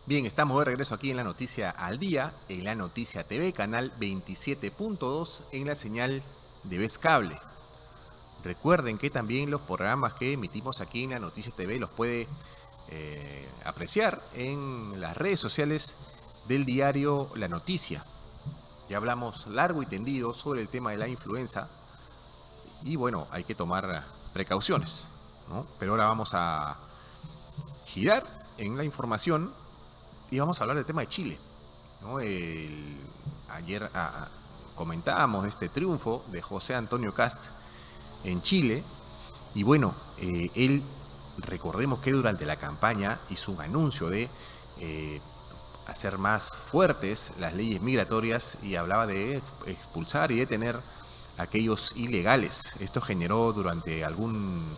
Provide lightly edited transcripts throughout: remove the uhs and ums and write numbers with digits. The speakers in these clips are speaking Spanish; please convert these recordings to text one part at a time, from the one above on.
Bien, estamos de regreso aquí en La Noticia al Día, en La Noticia TV, canal 27.2, en la señal de Vez Cable. Recuerden que también los programas que emitimos aquí en La Noticia TV los puede apreciar en las redes sociales del diario La Noticia. Ya hablamos largo y tendido sobre el tema de la influenza y bueno, hay que tomar precauciones, ¿no? Pero ahora vamos a girar en la información y vamos a hablar del tema de Chile, ¿no? Ayer comentábamos este triunfo de José Antonio Kast en Chile y bueno, él, recordemos que durante la campaña hizo un anuncio de hacer más fuertes las leyes migratorias y hablaba de expulsar y detener a aquellos ilegales. Esto generó durante algún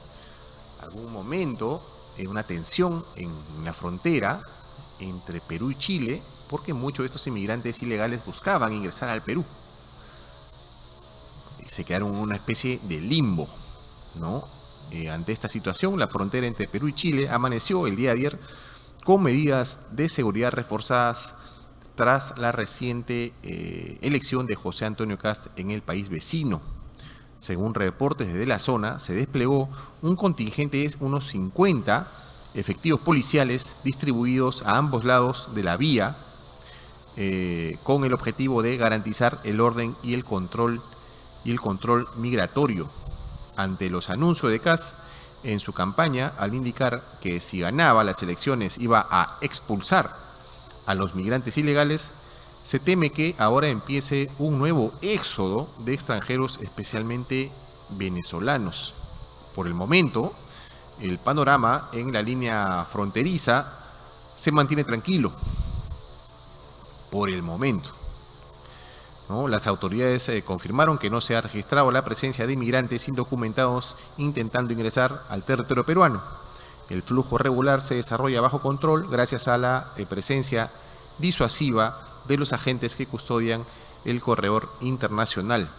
momento una tensión en la frontera entre Perú y Chile, porque muchos de estos inmigrantes ilegales buscaban ingresar al Perú. Se quedaron en una especie de limbo, ¿no? Ante esta situación, la frontera entre Perú y Chile amaneció el día de ayer con medidas de seguridad reforzadas tras la reciente elección de José Antonio Kast en el país vecino. Según reportes desde la zona, se desplegó un contingente de unos 50 efectivos policiales distribuidos a ambos lados de la vía con el objetivo de garantizar el orden y el control migratorio. Ante los anuncios de Kast en su campaña, al indicar que si ganaba las elecciones iba a expulsar a los migrantes ilegales, se teme que ahora empiece un nuevo éxodo de extranjeros, especialmente venezolanos. Por el momento, el panorama en la línea fronteriza se mantiene tranquilo. Por el momento, ¿no? Las autoridades confirmaron que no se ha registrado la presencia de inmigrantes indocumentados intentando ingresar al territorio peruano. El flujo regular se desarrolla bajo control gracias a la presencia disuasiva de los agentes que custodian el corredor internacional.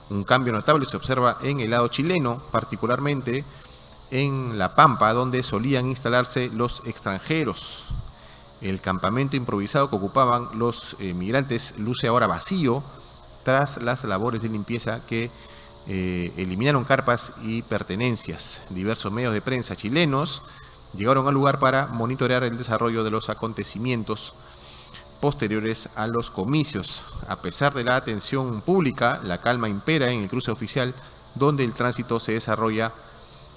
Un cambio notable se observa en el lado chileno, particularmente en La Pampa, donde solían instalarse los extranjeros. El campamento improvisado que ocupaban los migrantes luce ahora vacío tras las labores de limpieza que eliminaron carpas y pertenencias. Diversos medios de prensa chilenos llegaron al lugar para monitorear el desarrollo de los acontecimientos posteriores a los comicios. A pesar de la atención pública, la calma impera en el cruce oficial, donde el tránsito se desarrolla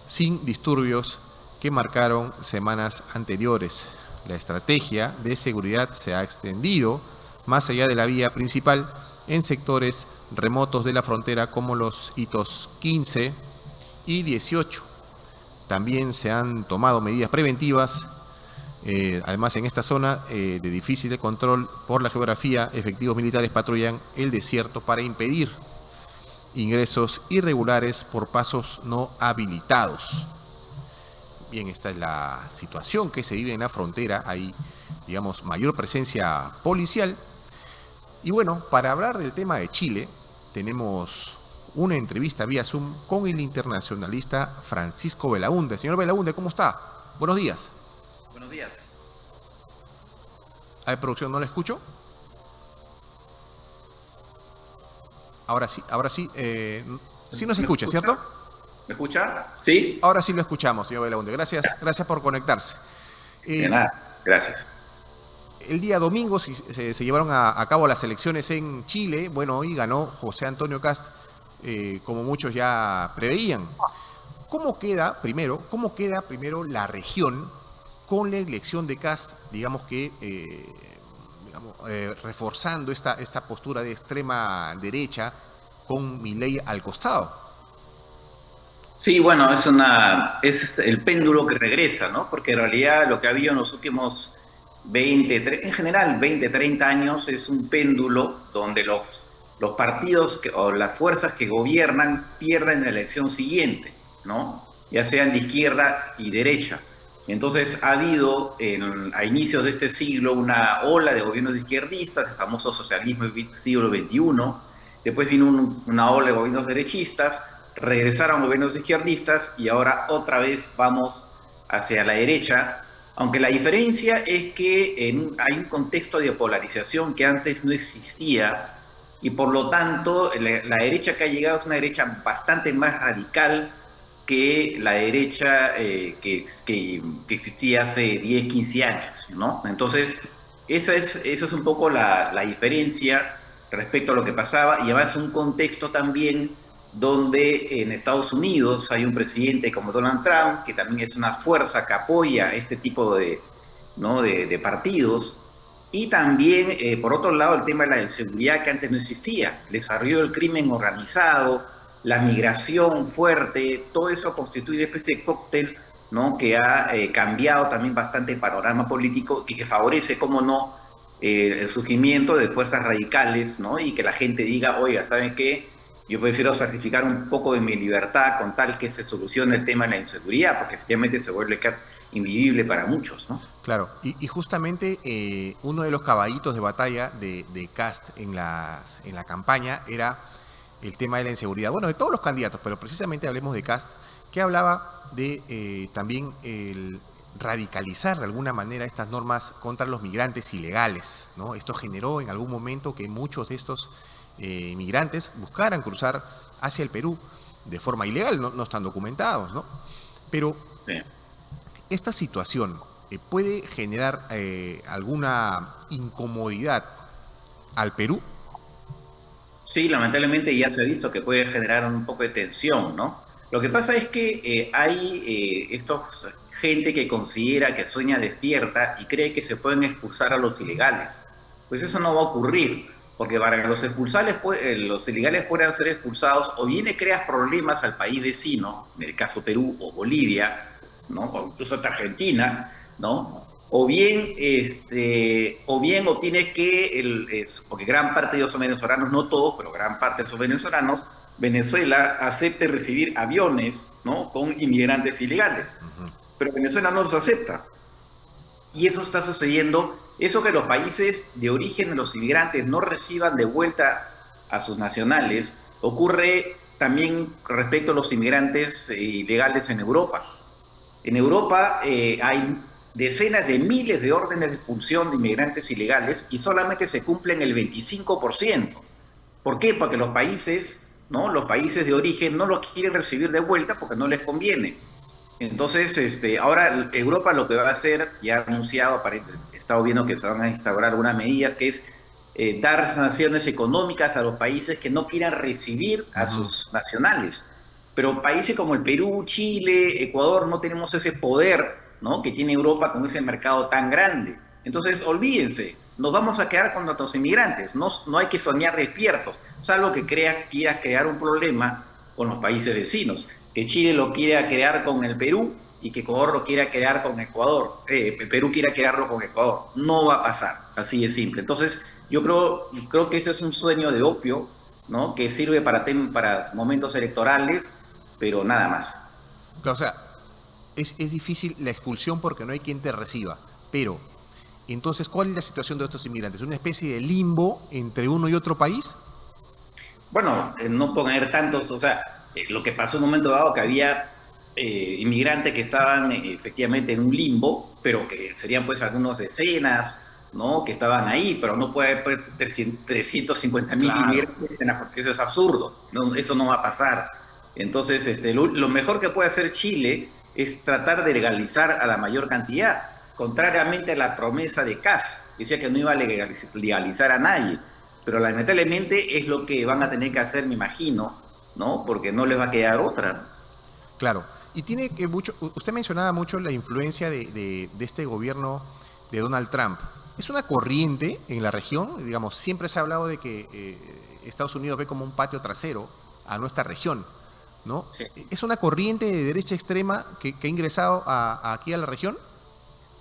sin disturbios que marcaron semanas anteriores. La estrategia de seguridad se ha extendido más allá de la vía principal en sectores remotos de la frontera como los hitos 15 y 18. También se han tomado medidas preventivas. Además, en esta zona de difícil control por la geografía, efectivos militares patrullan el desierto para impedir ingresos irregulares por pasos no habilitados. Bien, esta es la situación que se vive en la frontera. Hay, digamos, mayor presencia policial. Y bueno, para hablar del tema de Chile, tenemos una entrevista vía Zoom con el internacionalista Francisco Belaúnde. Señor Belaúnde, ¿cómo está? Buenos días. Buenos días. A ver, producción, ¿no le escucho? Ahora sí, sí nos escucha, ¿cierto? ¿Me escucha? ¿Sí? Ahora sí lo escuchamos, señor Belaúnde. Gracias por conectarse. De nada, gracias. El día domingo se llevaron a cabo las elecciones en Chile. Bueno, hoy ganó José Antonio Kast, como muchos ya preveían. ¿Cómo queda primero la región con la elección de Kast, digamos que reforzando esta postura de extrema derecha con Milei al costado? Sí, bueno, es el péndulo que regresa, ¿no? Porque en realidad lo que ha habido en los últimos 20, 30 años es un péndulo donde los partidos o las fuerzas que gobiernan pierden la elección siguiente, ¿no? Ya sean de izquierda y derecha. Entonces ha habido a inicios de este siglo una ola de gobiernos izquierdistas, el famoso socialismo del siglo XXI. Después vino una ola de gobiernos derechistas, regresaron gobiernos izquierdistas y ahora otra vez vamos hacia la derecha Aunque la diferencia es que hay un contexto de polarización que antes no existía y por lo tanto la derecha que ha llegado es una derecha bastante más radical que la derecha que existía hace 10, 15 años, ¿no? Entonces, esa es un poco la diferencia respecto a lo que pasaba y además un contexto también donde en Estados Unidos hay un presidente como Donald Trump, que también es una fuerza que apoya este tipo de, ¿no? de partidos, y también, por otro lado, el tema de la inseguridad que antes no existía, el desarrollo del crimen organizado, la migración fuerte, todo eso constituye una especie de cóctel, ¿no? Que ha cambiado también bastante el panorama político y que favorece, cómo no, el surgimiento de fuerzas radicales, ¿no? Y que la gente diga, oiga, ¿saben qué? Yo prefiero sacrificar un poco de mi libertad con tal que se solucione el tema de la inseguridad, porque efectivamente se vuelve invivible para muchos, ¿no? Claro, y justamente uno de los caballitos de batalla de Kast en la campaña era el tema de la inseguridad. Bueno, de todos los candidatos, pero precisamente hablemos de Kast, que hablaba de también el radicalizar de alguna manera estas normas contra los migrantes ilegales, ¿no? Esto generó en algún momento que muchos de estos migrantes buscaran cruzar hacia el Perú de forma ilegal, no están documentados, ¿no? Pero Sí. esta situación puede generar alguna incomodidad al Perú. Sí, lamentablemente ya se ha visto que puede generar un poco de tensión, ¿no? Lo que pasa es que hay gente que considera que sueña despierta y cree que se pueden expulsar a los ilegales. Pues eso no va a ocurrir, porque para que los ilegales puedan ser expulsados, o bien le creas problemas al país vecino, en el caso Perú o Bolivia, ¿no? O incluso hasta Argentina, ¿no? O tiene que, porque gran parte de ellos son venezolanos, no todos, pero gran parte son venezolanos, Venezuela acepte recibir aviones, ¿no? Con inmigrantes ilegales. Pero Venezuela no los acepta. Y eso está sucediendo, eso que los países de origen de los inmigrantes no reciban de vuelta a sus nacionales, ocurre también respecto a los inmigrantes ilegales en Europa. En Europa hay decenas de miles de órdenes de expulsión de inmigrantes ilegales y solamente se cumplen el 25%. ¿Por qué? Porque los países, ¿no? Los países de origen no los quieren recibir de vuelta porque no les conviene. Entonces, ahora Europa lo que va a hacer, ya ha anunciado, he estado viendo que se van a instaurar algunas medidas, que es dar sanciones económicas a los países que no quieran recibir a sus nacionales. Pero países como el Perú, Chile, Ecuador, no tenemos ese poder, ¿no? Que tiene Europa con ese mercado tan grande. Entonces, olvídense, nos vamos a quedar con nuestros inmigrantes, no hay que soñar despiertos, salvo que quiera crear un problema con los países vecinos, que Chile lo quiera crear con el Perú y que Ecuador lo quiera crear con Ecuador, Perú quiera crearlo con Ecuador. No va a pasar, así de simple. Entonces, yo creo que ese es un sueño de opio, ¿no? Que sirve para momentos electorales, pero nada más. O sea, es difícil la expulsión porque no hay quien te reciba, pero entonces, ¿cuál es la situación de estos inmigrantes? ¿Una especie de limbo entre uno y otro país? Bueno, no pueden haber tantos, o sea, lo que pasó en un momento dado que había inmigrantes que estaban efectivamente en un limbo, pero que serían pues algunas decenas, ¿no? Que estaban ahí, pero no puede haber pues, 350.000 Claro. inmigrantes en África, eso es absurdo, no, eso no va a pasar. Entonces, lo mejor que puede hacer Chile es tratar de legalizar a la mayor cantidad, contrariamente a la promesa de Kast, que decía que no iba a legalizar a nadie, pero lamentablemente es lo que van a tener que hacer, me imagino, ¿no? Porque no les va a quedar otra. Claro. Y tiene que mucho, usted mencionaba mucho la influencia de este gobierno de Donald Trump. ¿Es una corriente en la región? Digamos, siempre se ha hablado de que Estados Unidos ve como un patio trasero a nuestra región, ¿no? Sí. ¿Es una corriente de derecha extrema que ha ingresado aquí a la región?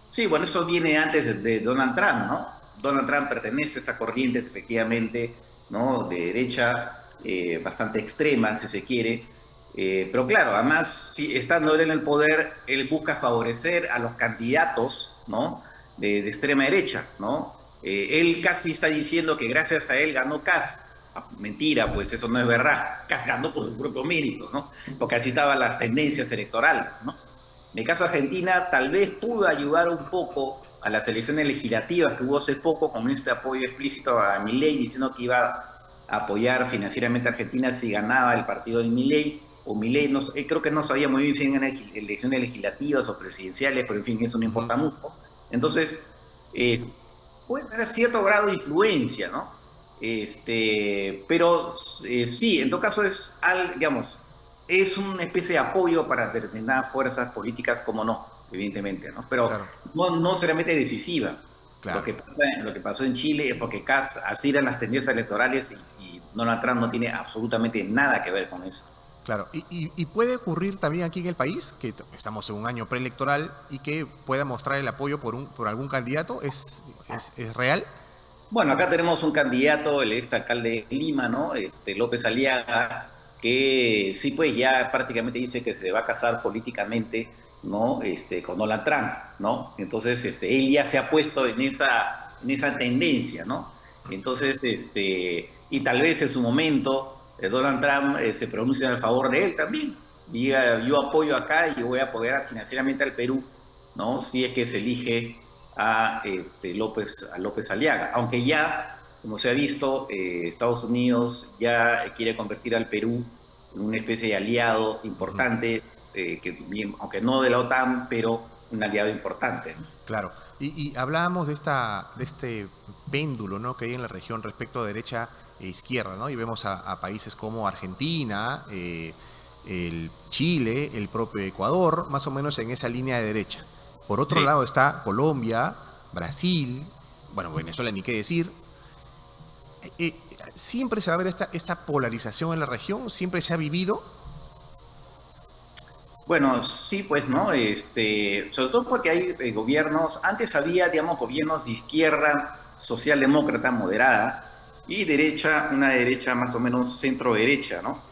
Sí, bueno, eso viene antes de Donald Trump, ¿no? Donald Trump pertenece a esta corriente, efectivamente, ¿no? De derecha, bastante extrema, si se quiere. Pero claro, además, si estando él en el poder, él busca favorecer a los candidatos, ¿no? De extrema derecha, ¿no? Él casi está diciendo que gracias a él ganó Kast. Mentira, pues eso no es verdad. Kast ganó por su propio mérito, ¿no? Porque así estaban las tendencias electorales, ¿no? En el caso de Argentina, tal vez pudo ayudar un poco a las elecciones legislativas que hubo hace poco con este apoyo explícito a Milei, diciendo que iba a apoyar financieramente a Argentina si ganaba el partido de Milei, o Milei, no, creo que no sabía muy bien si eran elecciones legislativas o presidenciales, pero en fin, eso no Ujú. importa mucho. Entonces, puede tener cierto grado de influencia, ¿no? Pero sí, en todo caso digamos, es una especie de apoyo para determinadas fuerzas políticas, como no, evidentemente, ¿no? Pero Claro, no seriamente decisiva. claro. Lo que pasó en Chile es porque así eran las tendencias electorales y Donald Trump no tiene absolutamente nada que ver con eso. Claro, y puede ocurrir también aquí en el país, que estamos en un año preelectoral y que pueda mostrar el apoyo por algún candidato, ¿es real? Bueno, acá tenemos un candidato, el ex alcalde de Lima, ¿no? López Aliaga, que sí, pues ya prácticamente dice que se va a casar políticamente, ¿no? Con Donald Trump, ¿no? Entonces, él ya se ha puesto en esa tendencia, ¿no? Entonces, y tal vez en su momento Donald Trump se pronuncie a favor de él también. Diga, yo apoyo acá y voy a apoyar financieramente al Perú, ¿no? Si es que se elige a López Aliaga. Aunque ya, como se ha visto, Estados Unidos ya quiere convertir al Perú en una especie de aliado Ujú. importante, aunque no de la OTAN, pero un aliado importante, ¿no? Claro. Y hablábamos de este péndulo, ¿no?, que hay en la región respecto a derecha e izquierda, ¿no? Y vemos a países como Argentina, el Chile, el propio Ecuador, más o menos en esa línea de derecha. Por otro Sí. lado está Colombia, Brasil, bueno, Venezuela ni qué decir. Siempre se va a ver esta polarización en la región, siempre se ha vivido. Bueno, sí, pues, ¿no? Sobre todo porque hay gobiernos, antes había, digamos, gobiernos de izquierda socialdemócrata moderada y derecha, una derecha más o menos centro-derecha, ¿no?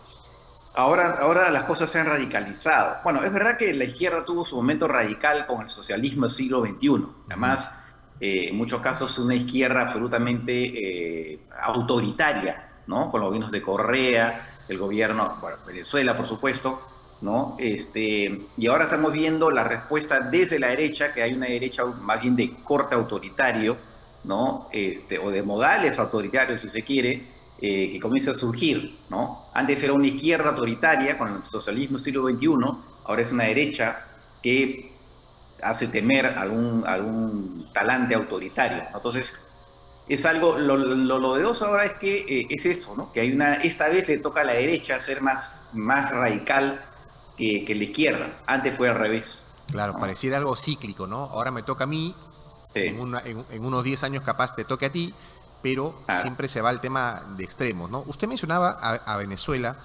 Ahora las cosas se han radicalizado. Bueno, es verdad que la izquierda tuvo su momento radical con el socialismo del siglo XXI. Ujú. Además, en muchos casos una izquierda absolutamente autoritaria, ¿no? Con los gobiernos de Correa, el gobierno, bueno, Venezuela, por supuesto, ¿no? Y ahora estamos viendo la respuesta desde la derecha, que hay una derecha más bien de corte autoritario, ¿no? O de modales autoritarios, si se quiere, que comienza a surgir, ¿no? Antes era una izquierda autoritaria con el socialismo del siglo XXI, ahora es una derecha que hace temer algún talante autoritario, ¿no? Entonces, es algo, lo novedoso ahora es que es eso, ¿no? Que esta vez le toca a la derecha ser más radical que la izquierda, antes fue al revés, Claro, ¿no? pareciera algo cíclico, ¿no? Ahora me toca a mí, Sí, en unos 10 años capaz te toque a ti, pero ah, siempre se va al tema de extremos, ¿no? Usted mencionaba a Venezuela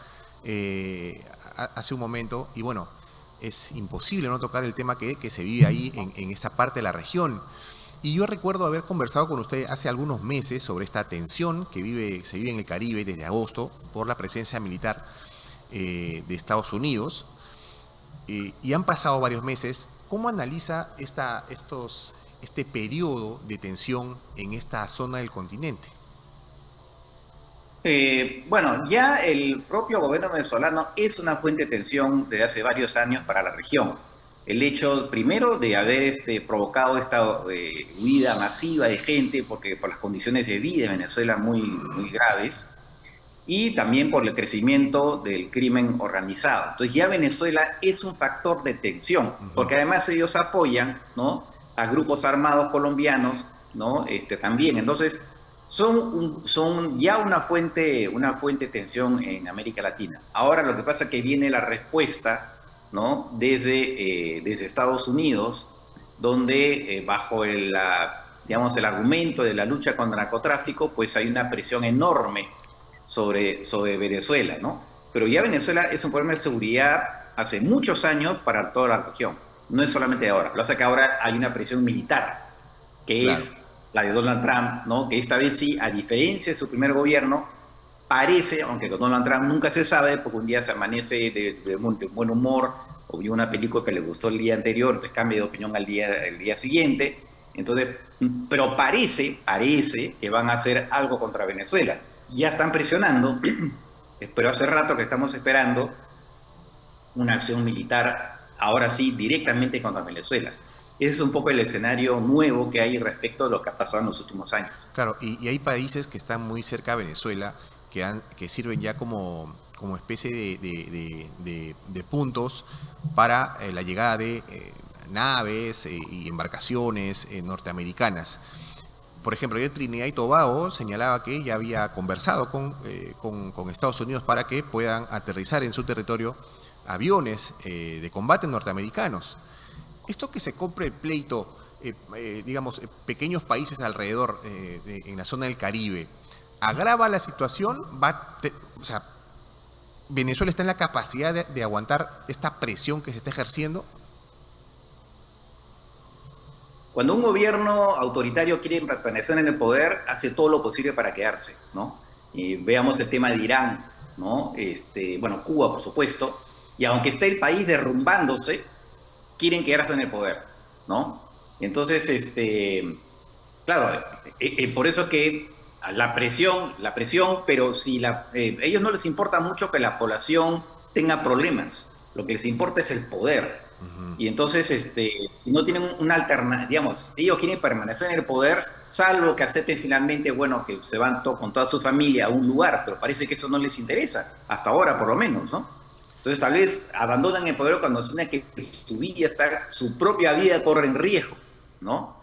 hace un momento, y bueno, es imposible no tocar el tema que se vive ahí en esa parte de la región. Y yo recuerdo haber conversado con usted hace algunos meses sobre esta tensión se vive en el Caribe desde agosto por la presencia militar de Estados Unidos, y han pasado varios meses. ¿Cómo analiza este periodo de tensión en esta zona del continente? Bueno, ya el propio gobierno venezolano es una fuente de tensión desde hace varios años para la región. El hecho, primero, de haber provocado esta huida masiva de gente, porque por las condiciones de vida en Venezuela muy graves, y también por el crecimiento del crimen organizado. Entonces ya Venezuela es un factor de tensión, Ujú. porque además ellos apoyan, ¿no?, a grupos armados colombianos, ¿no? También. Entonces son ya una fuente de tensión en América Latina. Ahora lo que pasa es que viene la respuesta, ¿no?, desde Estados Unidos, donde bajo digamos, el argumento de la lucha contra el narcotráfico, pues hay una presión enorme sobre Venezuela, ¿no? Pero ya Venezuela es un problema de seguridad hace muchos años para toda la región, no es solamente ahora. Lo que pasa es que ahora hay una presión militar, que Claro. es la de Donald Trump, ¿no? Que esta vez sí, a diferencia de su primer gobierno, parece, aunque con Donald Trump nunca se sabe, porque un día se amanece de buen humor, o vio una película que le gustó el día anterior, entonces cambia de opinión el día siguiente. Entonces, pero parece que van a hacer algo contra Venezuela. Ya están presionando, pero hace rato que estamos esperando una acción militar ahora sí, directamente contra Venezuela. Ese es un poco el escenario nuevo que hay respecto a lo que ha pasado en los últimos años. Claro, y hay países que están muy cerca de Venezuela que sirven ya como especie de puntos para la llegada de naves y embarcaciones norteamericanas. Por ejemplo, ayer Trinidad y Tobago señalaba que ya había conversado con Estados Unidos para que puedan aterrizar en su territorio aviones de combate norteamericanos. Esto que se compre el pleito, digamos, pequeños países alrededor, en la zona del Caribe, agrava la situación, o sea, Venezuela está en la capacidad de aguantar esta presión que se está ejerciendo. Cuando un gobierno autoritario quiere permanecer en el poder, hace todo lo posible para quedarse, ¿no? Y veamos el tema de Irán, ¿no? Bueno, Cuba, por supuesto, y aunque esté el país derrumbándose, quieren quedarse en el poder, ¿no? Entonces, claro, por eso que la presión, pero si ellos no les importa mucho que la población tenga problemas, lo que les importa es el poder. Y entonces, si no tienen una alternativa, digamos, ellos quieren permanecer en el poder, salvo que acepten finalmente, bueno, que se van con toda su familia a un lugar, pero parece que eso no les interesa, hasta ahora por lo menos, ¿no? Entonces tal vez abandonan el poder cuando sienten que su propia vida corre en riesgo, ¿no?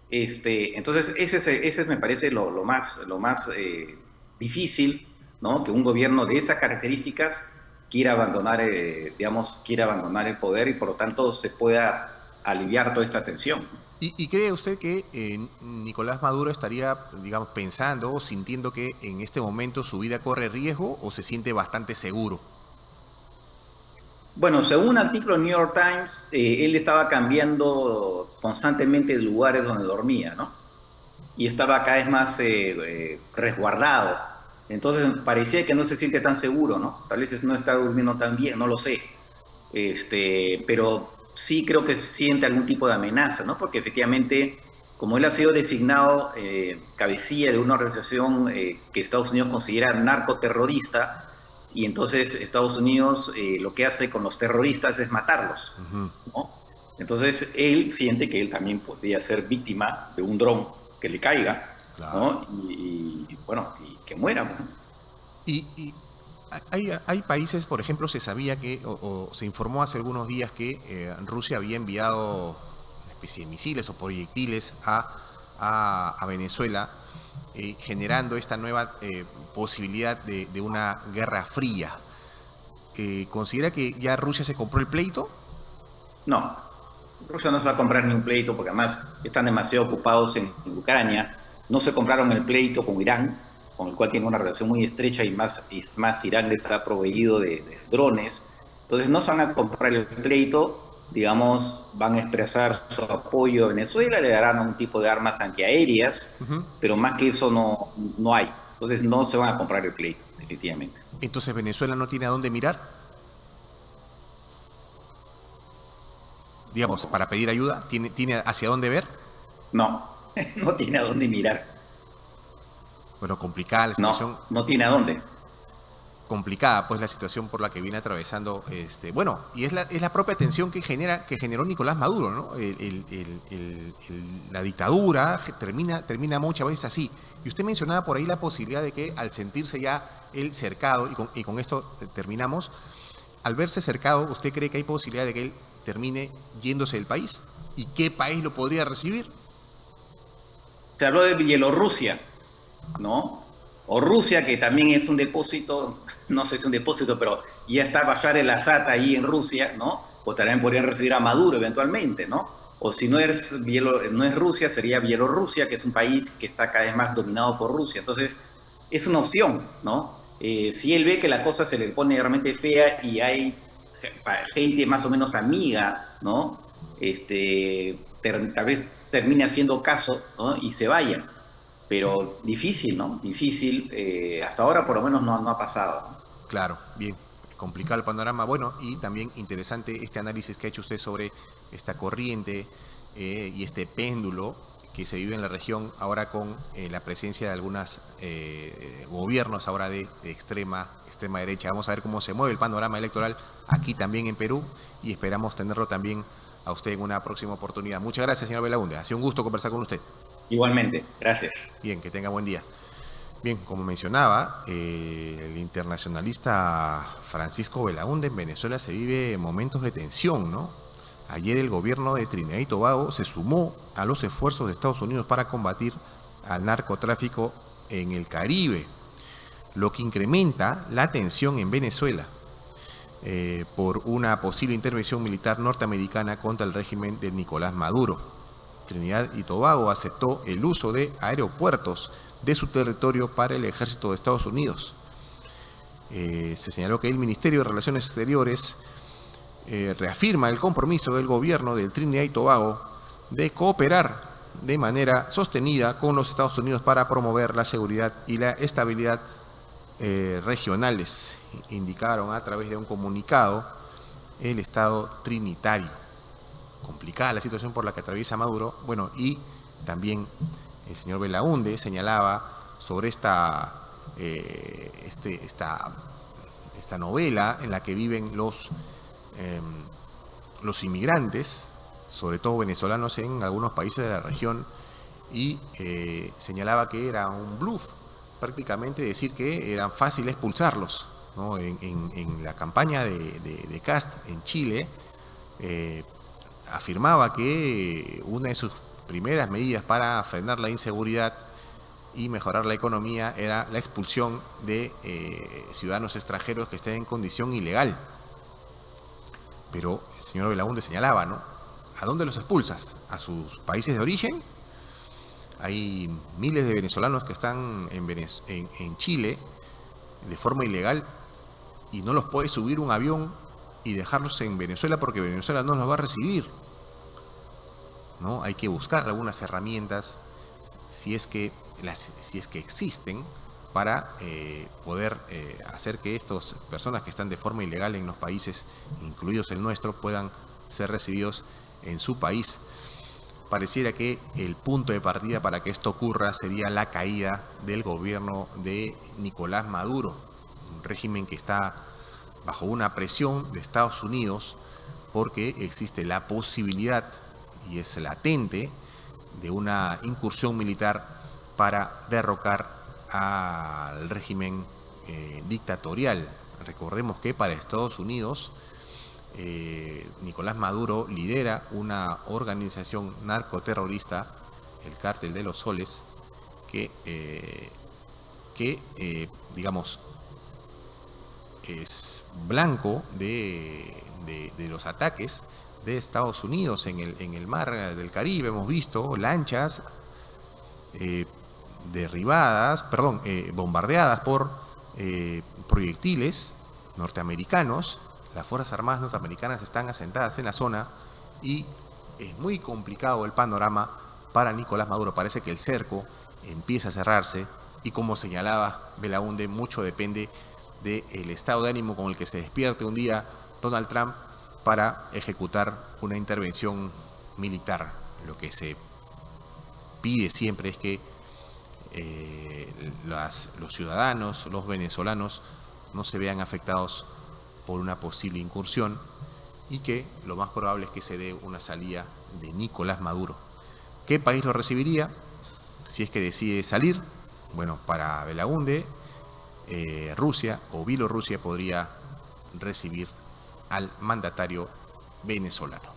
Entonces ese me parece lo más difícil, ¿no? Que un gobierno de esas características quiera abandonar, quiera abandonar el poder y por lo tanto se pueda aliviar toda esta tensión. ¿Y cree usted que Nicolás Maduro estaría, digamos, pensando o sintiendo que en este momento su vida corre riesgo o se siente bastante seguro? Bueno, según un artículo del New York Times, él estaba cambiando constantemente de lugares donde dormía, ¿no? Y estaba cada vez más resguardado. Entonces parecía que no se siente tan seguro, ¿no? Tal vez no está durmiendo tan bien, no lo sé. Pero sí creo que siente algún tipo de amenaza, ¿no? Porque efectivamente, como él ha sido designado cabecilla de una organización que Estados Unidos considera narcoterrorista, y entonces Estados Unidos lo que hace con los terroristas es matarlos, ¿no? Entonces él siente que él también podría ser víctima de un dron que le caiga, Claro. ¿no? Bueno, y que muera, ¿no? Y hay países, por ejemplo, se sabía que, o se informó hace algunos días que Rusia había enviado una especie de misiles o proyectiles a Venezuela, generando esta nueva posibilidad de una guerra fría. ¿Considera que ya Rusia se compró el pleito? No, Rusia no se va a comprar ni un pleito porque además están demasiado ocupados en Ucrania. No se compraron el pleito con Irán, con el cual tiene una relación muy estrecha y más Irán les ha proveído de drones. Entonces no se van a comprar el pleito, digamos, van a expresar su apoyo a Venezuela, le darán un tipo de armas antiaéreas, pero más que eso no hay. Entonces no se van a comprar el pleito, definitivamente. Entonces Venezuela no tiene a dónde mirar, digamos, para pedir ayuda, tiene hacia dónde ver. No, no tiene a dónde mirar. Bueno, complicada la situación. No tiene a dónde. Complicada pues la situación por la que viene atravesando bueno, y es la propia tensión que generó Nicolás Maduro, ¿no? La dictadura termina muchas veces así. Y usted mencionaba por ahí la posibilidad de que al sentirse ya él cercado, y con esto terminamos, al verse cercado, ¿usted cree que hay posibilidad de que él termine yéndose del país? ¿Y qué país lo podría recibir? Se habló de Bielorrusia, ¿no? O Rusia, que también es un depósito, no sé si es un depósito, pero ya está Bashar el Assad ahí en Rusia, ¿no? O también podrían recibir a Maduro eventualmente, ¿no? O si no es Rusia, sería Bielorrusia, que es un país que está cada vez más dominado por Rusia. Entonces, es una opción, ¿no? Si él ve que la cosa se le pone realmente fea y hay gente más o menos amiga, ¿no? Tal vez termine haciendo caso, ¿no? Y se vaya. Pero difícil, ¿no? Difícil. Hasta ahora por lo menos no ha pasado, ¿no? Claro, bien, complicado el panorama. Bueno, y también interesante este análisis que ha hecho usted sobre esta corriente y este péndulo que se vive en la región ahora con la presencia de algunos gobiernos ahora de extrema derecha. Vamos a ver cómo se mueve el panorama electoral aquí también en Perú y esperamos tenerlo también a usted en una próxima oportunidad. Muchas gracias, señor Belaúnde. Ha sido un gusto conversar con usted. Igualmente, gracias. Bien, que tenga buen día. Bien, como mencionaba, el internacionalista Francisco Belaúnde, en Venezuela se vive momentos de tensión, ¿no? Ayer el gobierno de Trinidad y Tobago se sumó a los esfuerzos de Estados Unidos para combatir al narcotráfico en el Caribe, lo que incrementa la tensión en Venezuela por una posible intervención militar norteamericana contra el régimen de Nicolás Maduro. Trinidad y Tobago aceptó el uso de aeropuertos de su territorio para el ejército de Estados Unidos. Se señaló que el Ministerio de Relaciones Exteriores reafirma el compromiso del gobierno del Trinidad y Tobago de cooperar de manera sostenida con los Estados Unidos para promover la seguridad y la estabilidad regionales, indicaron a través de un comunicado el Estado trinitario. Complicada la situación por la que atraviesa Maduro. Bueno, y también el señor Belaúnde señalaba sobre esta novela en la que viven los inmigrantes, sobre todo venezolanos, en algunos países de la región, y señalaba que era un bluff prácticamente decir que era fácil expulsarlos, ¿no? En la campaña de Kast en Chile afirmaba que una de sus primeras medidas para frenar la inseguridad y mejorar la economía era la expulsión de ciudadanos extranjeros que estén en condición ilegal. Pero el señor Belaúnde señalaba, ¿no? ¿A dónde los expulsas? ¿A sus países de origen? Hay miles de venezolanos que están en Chile de forma ilegal y no los puede subir un avión y dejarlos en Venezuela porque Venezuela no los va a recibir, ¿no? Hay que buscar algunas herramientas, si es que existen, para poder hacer que estas personas que están de forma ilegal en los países, incluidos el nuestro, puedan ser recibidos en su país. Pareciera que el punto de partida para que esto ocurra sería la caída del gobierno de Nicolás Maduro, un régimen que está bajo una presión de Estados Unidos porque existe la posibilidad, y es latente, de una incursión militar para derrocar al régimen dictatorial. Recordemos que para Estados Unidos Nicolás Maduro lidera una organización narcoterrorista, el Cártel de los Soles, que digamos, es blanco de los ataques de Estados Unidos en el mar del Caribe. Hemos visto lanchas bombardeadas por proyectiles norteamericanos. Las Fuerzas Armadas norteamericanas están asentadas en la zona y es muy complicado el panorama para Nicolás Maduro. Parece que el cerco empieza a cerrarse y, como señalaba Belaúnde, mucho depende del estado de ánimo con el que se despierte un día Donald Trump para ejecutar una intervención militar. Lo que se pide siempre es que los ciudadanos, los venezolanos, no se vean afectados por una posible incursión y que lo más probable es que se dé una salida de Nicolás Maduro. ¿Qué país lo recibiría si es que decide salir? Bueno, para Belaúnde, Rusia o Bielorrusia podría recibir al mandatario venezolano.